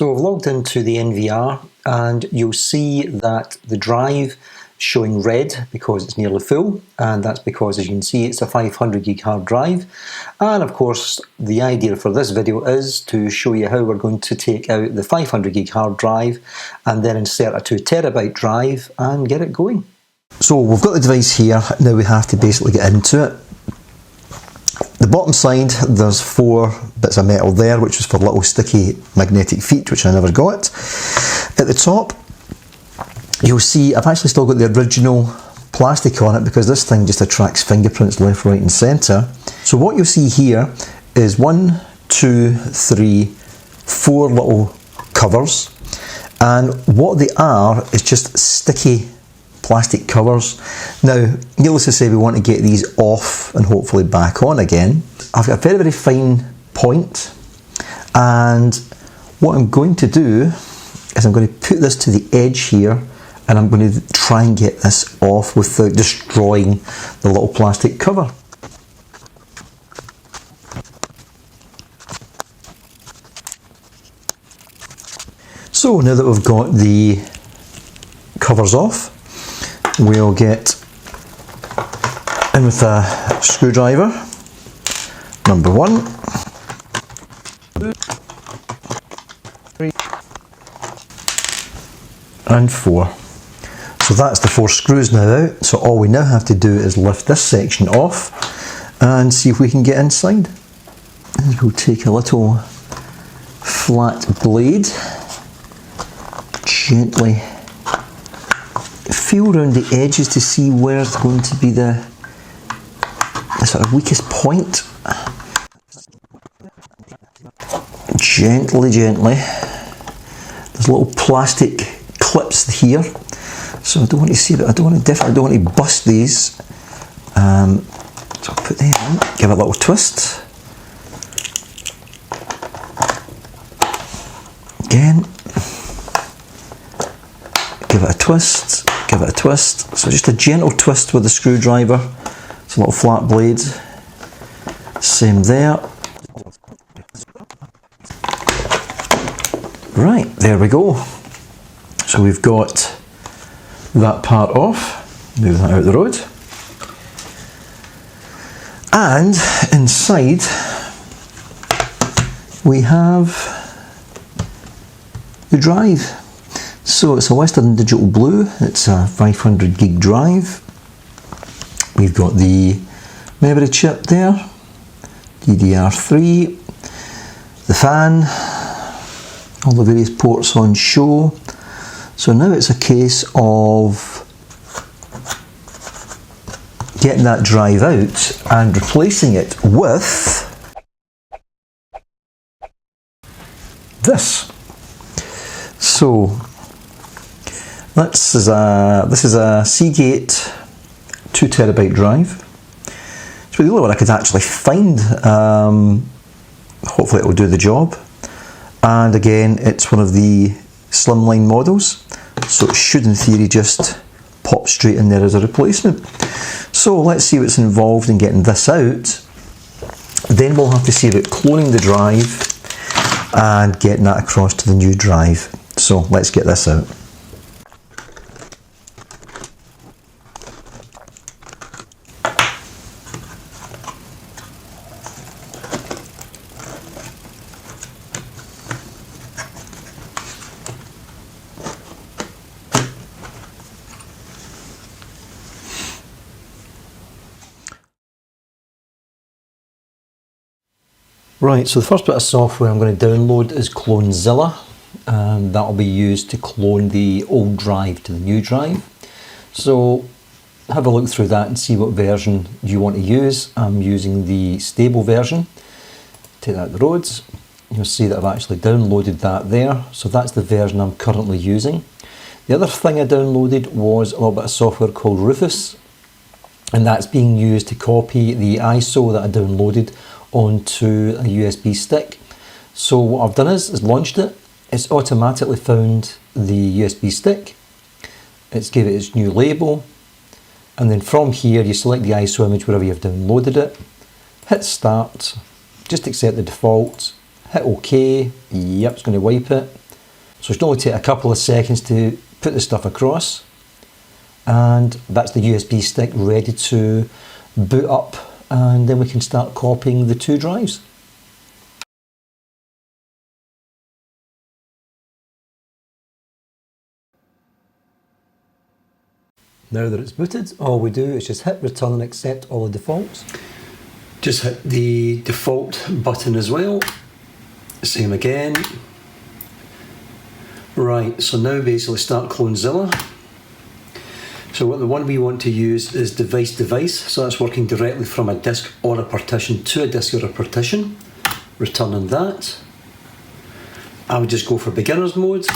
So I've logged into the NVR and you'll see that the drive showing red because it's nearly full, and that's because, as you can see, it's a 500 gig hard drive. And of course the idea for this video is to show you how we're going to take out the 500 gig hard drive and then insert a 2 terabyte drive and get it going. So we've got the device here, now we have to basically get into it. The bottom side, there's 4 bits of metal there, which is for little sticky magnetic feet, which I never got. At the top, you'll see I've actually still got the original plastic on it because this thing just attracts fingerprints left, right and centre. So what you'll see here is 1, 2, 3, 4 little covers, and what they are is just sticky plastic covers. Now, needless to say, we want to get these off and hopefully back on again. I've got a very, very fine point, and what I'm going to do is I'm going to put this to the edge here, and I'm going to try and get this off without destroying the little plastic cover. So now that we've got the covers off, we'll get in with a screwdriver, number 1, 2, 3, and 4. So that's the 4 screws now out, so all we now have to do is lift this section off and see if we can get inside. And we'll take a little flat blade, gently feel around the edges to see where's going to be the sort of weakest point. Gently, gently. There's little plastic clips here, so I don't want to see that. I don't want to bust these. So I'll put them in, give it a little twist. Again. Give it a twist, give it a twist. So just a gentle twist with the screwdriver. It's a little flat blade. Same there. Right, there we go. So we've got that part off. Move that out the road. And inside we have the drive. So it's a Western Digital Blue, it's a 500 gig drive. We've got the memory chip there, DDR3, the fan, all the various ports on show. So now it's a case of getting that drive out and replacing it with this. So this is a Seagate 2 terabyte drive. It's the only one I could actually find. Hopefully it will do the job. And again, it's one of the slimline models, so it should in theory just pop straight in there as a replacement. So let's see what's involved in getting this out. Then we'll have to see about cloning the drive and getting that across to the new drive. So let's get this out. Right, so the first bit of software I'm going to download is CloneZilla, and that will be used to clone the old drive to the new drive. So have a look through that and see what version you want to use. I'm using the stable version. Take that out the roads. You'll see that I've actually downloaded that there, so that's the version I'm currently using. The other thing I downloaded was a little bit of software called Rufus, and that's being used to copy the ISO that I downloaded onto a USB stick. So what I've done is launched it. It's automatically found the USB stick. It's gave it its new label, and then from here you select the ISO image wherever you've downloaded it, hit start, just accept the default, hit OK, yep, it's going to wipe it, So it's only take a couple of seconds to put the stuff across, and that's the USB stick ready to boot up, and then we can start copying the two drives. Now that it's booted, all we do is just hit return and accept all the defaults. Just hit the default button as well. Same again. Right, so now basically start CloneZilla. So what the one we want to use is device device, so that's working directly from a disk or a partition to a disk or a partition. Returning that. I would just go for beginner's mode.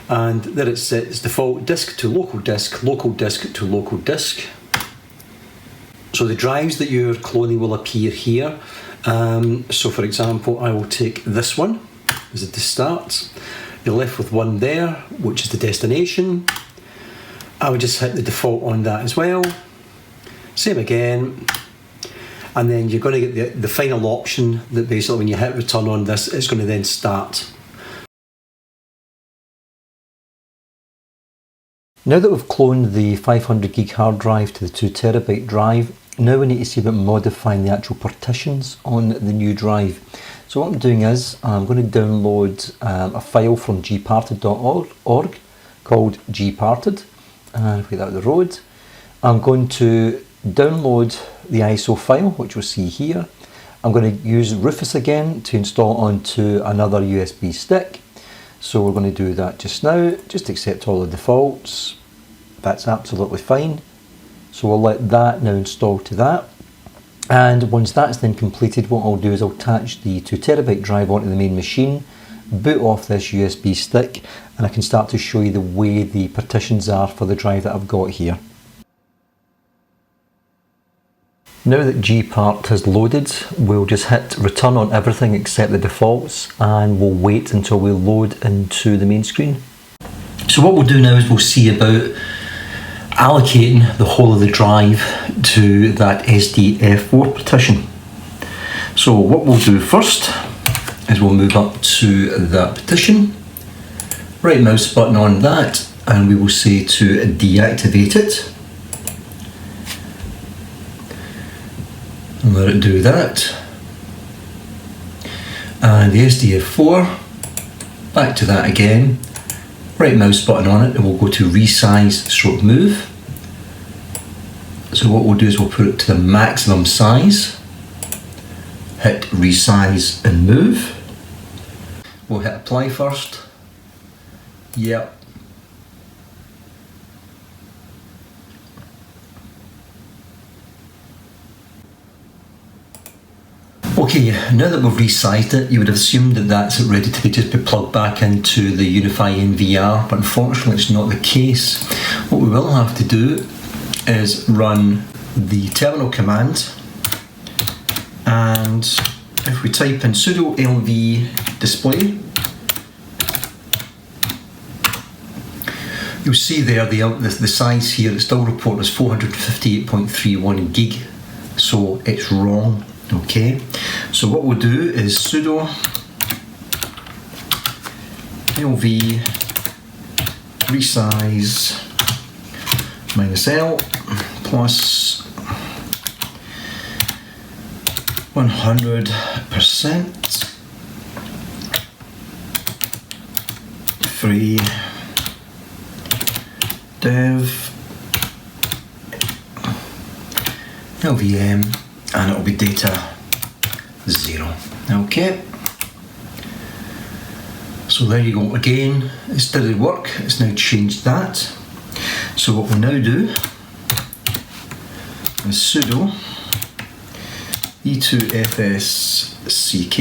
And there it's set as default disk to local disk to local disk. So the drives that you're cloning will appear here. So for example, I will take this one as the start. You're left with one there, which is the destination. I would just hit the default on that as well. Same again. And then you're going to get the final option that basically when you hit return on this, it's going to then start. Now that we've cloned the 500 gig hard drive to the 2 terabyte drive, now we need to see about modifying the actual partitions on the new drive. So what I'm doing is I'm going to download a file from gparted.org called gparted, and if we get out of the road, I'm going to download the ISO file, which we'll see here. I'm going to use Rufus again to install onto another USB stick. So we're going to do that just now. Just accept all the defaults. That's absolutely fine. So we'll let that now install to that. And once that's then completed, what I'll do is I'll attach the 2 terabyte drive onto the main machine, boot off this USB stick, and I can start to show you the way the partitions are for the drive that I've got here. Now that gpart has loaded, we'll just hit return on everything except the defaults, and we'll wait until we load into the main screen. So what we'll do now is we'll see about allocating the whole of the drive to that SDF4 partition. So what we'll do first is we'll move up to that partition, right mouse button on that, and we will say to deactivate it. And let it do that. And the SDF4, back to that again, right mouse button on it, and we'll go to resize stroke move. So what we'll do is we'll put it to the maximum size, hit resize and move. We'll hit apply first. Yep. Okay, now that we've resized it, you would have assumed that that's ready to just be plugged back into the UniFi NVR, but unfortunately it's not the case. What we will have to do is run the terminal command, and if we type in sudo lv display, you'll see there the size here, it's still reported as 458.31 gig, so it's wrong. Okay, so what we'll do is sudo lv resize -l plus 100% free dev LVM, and it'll be data 0. Okay, so there you go. Again, it did work, it's now changed that. So what we'll now do is sudo e2fsck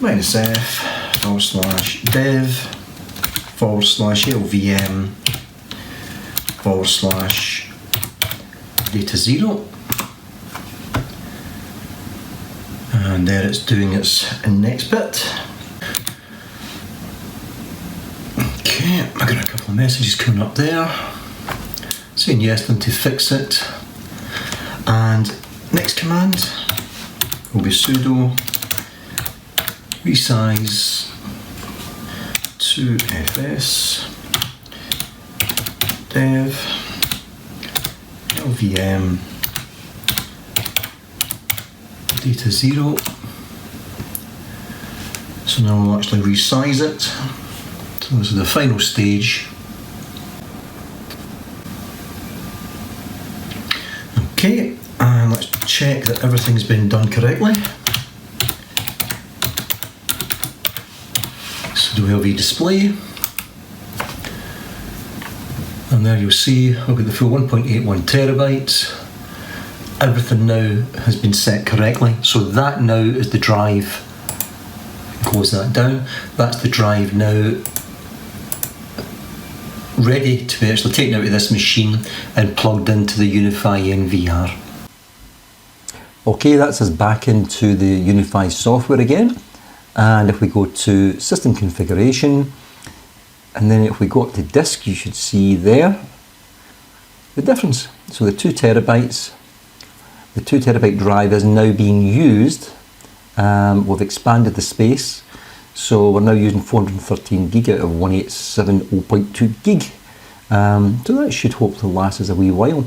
-f/dev/lvm/data0, and there it's doing its next bit. Okay, I got a couple of messages coming up there saying yes them to fix it, and next command will be sudo resize to FS, dev, LVM, data 0. So now we'll actually resize it. So this is the final stage. Okay, and let's check that everything's been done correctly. So do LV display. And there you'll see I've got the full 1.81 terabytes. Everything now has been set correctly. So that now is the drive. Close that down. That's the drive now ready to be actually taken out of this machine and plugged into the UniFi NVR. Okay, that's us back into the UniFi software again. And if we go to system configuration, and then if we go up to disk, you should see there the difference. So the 2 terabytes, the 2 terabyte drive is now being used. We've expanded the space, so we're now using 413 gig out of 1870.2 gig. So that should hopefully last us a wee while.